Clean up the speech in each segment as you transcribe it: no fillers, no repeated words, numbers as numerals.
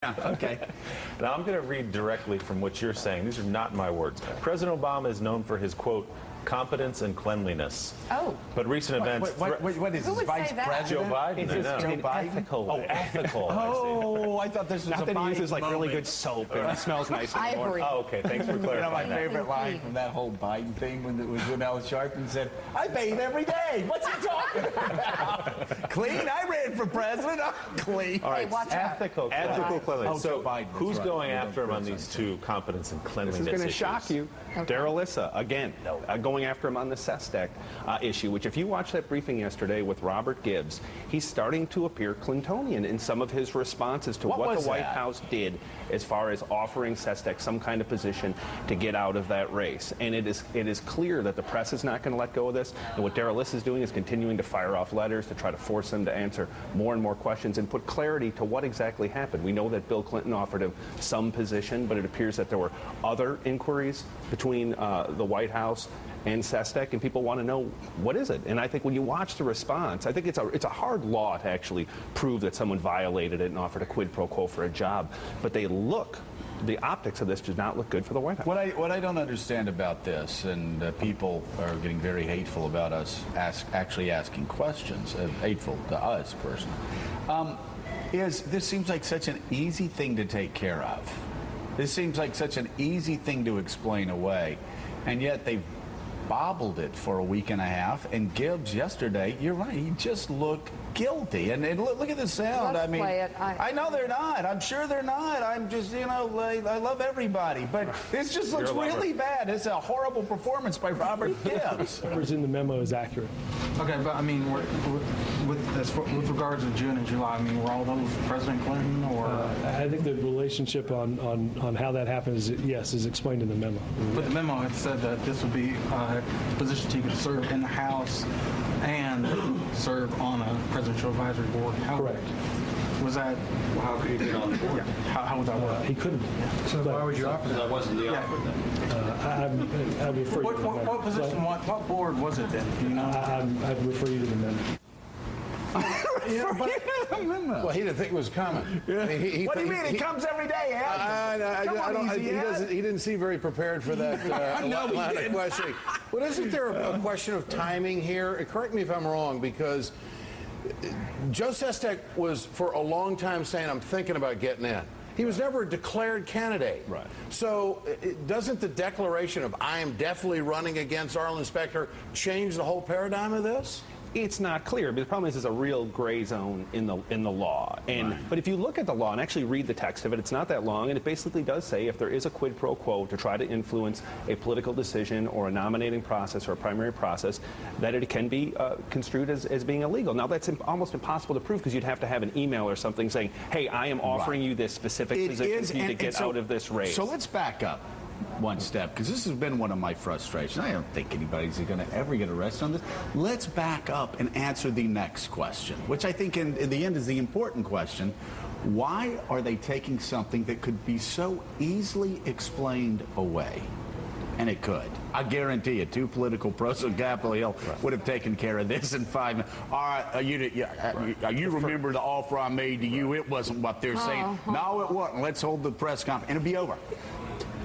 Yeah, okay. Now I'm going to read directly from what you're saying. These are not my words. President Obama is known for his, quote, competence and cleanliness. Oh. But recent events... What is this, Vice President? Joe Biden. Joe Biden? Ethical. Oh, ethical. Oh, I thought this was not a that he Biden uses like moment. really good soap and it smells nice. I agree. Oh, okay. Thanks for clarifying. You know my favorite line from that whole Biden thing when Al Sharpton said, "I bathe every day." What's he talking about? Clean? I ran for president. I'm clean. All right. Hey, watch out. Ethical cleanliness. Oh, so Biden, who's right. going after him on these two competence and cleanliness This is going to issues? shock you. Okay. Darryl Issa, again, going after him on the Sestak issue, which if you watched that briefing yesterday with Robert Gibbs, he's starting to appear Clintonian in some of his responses to what the White House did as far as offering Sestak some kind of position to get out of that race. And it is clear that the press is not going to let go of this. And what Darryl Issa is doing is continuing to fire off letters to try to force them to answer more and more questions and put clarity to what exactly happened. We know that Bill Clinton offered him some position, but it appears that there were other inquiries between the White House and Sestak, and people want to know, what is it? And I think when you watch the response, I think it's a hard law to actually prove that someone violated it and offered a quid pro quo for a job. But the optics of this do not look good for the White House. What I don't understand about this, and people are getting very hateful about us actually asking questions, hateful to us personally, is this seems like such an easy thing to take care of. This seems like such an easy thing to explain away, and yet they've bobbled it for a week and a half. And Gibbs yesterday, you're right, he just looked guilty. And look at the sound. Let's I mean, play it. I know they're not. I'm sure they're not. I'm just, you know, I love everybody, but this just looks really bad. It's a horrible performance by Robert Gibbs. Whatever's in the memo is accurate. Okay, but I mean, with regards to June and July, I mean, were all those President Clinton or? I think the relationship on how that happens, yes, is explained in the memo. But the memo had said that this would be a position he could serve in the House and serve on a presidential advisory board. Correct. Was that? Well, how could he get on the board? How would that work? He couldn't. So why would you offer that? That wasn't the offer then. I refer you to the memo. What position? What board was it then? Do you know? I'd refer you to the memo. Well, he didn't think it was coming. I mean, What do you mean? It comes every day. He didn't seem very prepared for that line of questioning. But isn't there a question of timing here? Correct me if I'm wrong, because Joe Sestak was for a long time saying, I'm thinking about getting in. He was never a declared candidate. Right. So doesn't the declaration of I am definitely running against Arlen Specter change the whole paradigm of this? It's not clear, but the problem is there's a real gray zone in the law. But if you look at the law and actually read the text of it, it's not that long, and it basically does say if there is a quid pro quo to try to influence a political decision or a nominating process or a primary process, that it can be construed as being illegal. Now, that's almost impossible to prove because you'd have to have an email or something saying, hey, I am offering you this specific position for you to get out of this race. So let's back up one step, because this has been one of my frustrations. I don't think anybody's going to ever get arrested on this. Let's back up and answer the next question, which I think in the end is the important question. Why are they taking something that could be so easily explained away? And it could. I guarantee you, two political pros on Capitol Hill would have taken care of this in 5 minutes. All right, you remember the offer I made to you? It wasn't what they're saying. No, it wasn't. Let's hold the press conference, and it'll be over.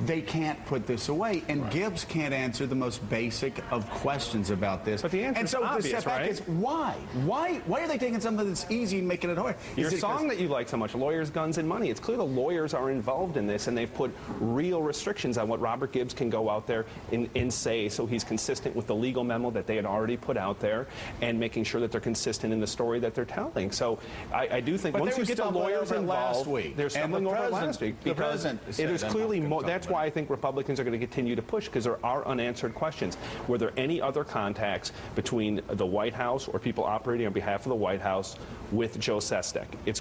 They can't put this away, and Gibbs can't answer the most basic of questions about this. But the answer is obvious, the setback is why? Why are they taking something that's easy and making it hard? Your song that you like so much, Lawyers, Guns, and Money, it's clear the lawyers are involved in this, and they've put real restrictions on what Robert Gibbs can go out there and say, so he's consistent with the legal memo that they had already put out there, and making sure that they're consistent in the story that they're telling. So I do think once you get the lawyers involved, they're stumbling over last week because it is clearly that's why I think Republicans are going to continue to push, because there are unanswered questions. Were there any other contacts between the White House or people operating on behalf of the White House with Joe Sestak? It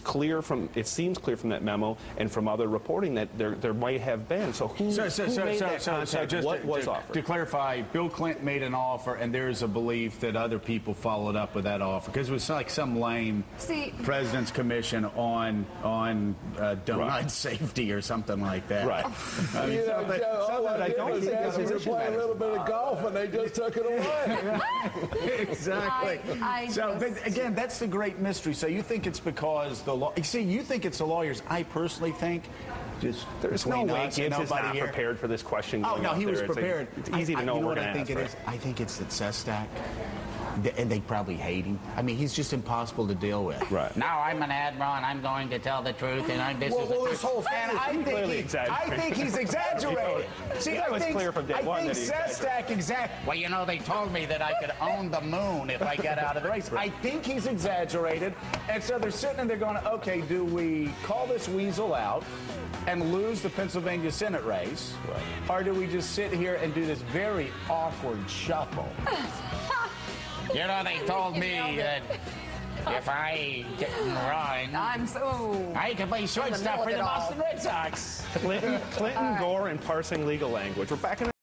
seems clear from that memo and from other reporting that there might have been. So who made that contact? What was offered? To clarify, Bill Clinton made an offer, and there's a belief that other people followed up with that offer, because it was like some lame President's Commission on donut safety or something like that. Right. I You know, Joe, all I don't did was think ask them to opposition play a matters. little bit of golf, and they just took it away. Exactly. But again, that's the great mystery. So you think it's because the law? See, you think it's the lawyers. I personally think. There's no way Gibbs is not here. prepared for this question. Oh, going no, up he was there. prepared. It's easy to know you know what what I think it is? I think it's that Sestak. And they probably hate him. I mean, he's just impossible to deal with. Right. Now I'm an admiral, and I'm going to tell the truth, and I'm this is the Well, truth. this whole thing And is I think he's exaggerated. See, That was clear from day one that he Sestak Well, you know, they told me that I could own the moon if I get out of the race. I think he's exaggerated. And so they're sitting and they're going, okay, do we call this weasel out and lose the Pennsylvania Senate race? Or do we just sit here and do this very awkward shuffle? You know, they told me that if I didn't run, I could play shortstop for the Boston Red Sox. Clinton, Gore, and parsing legal language. We're back in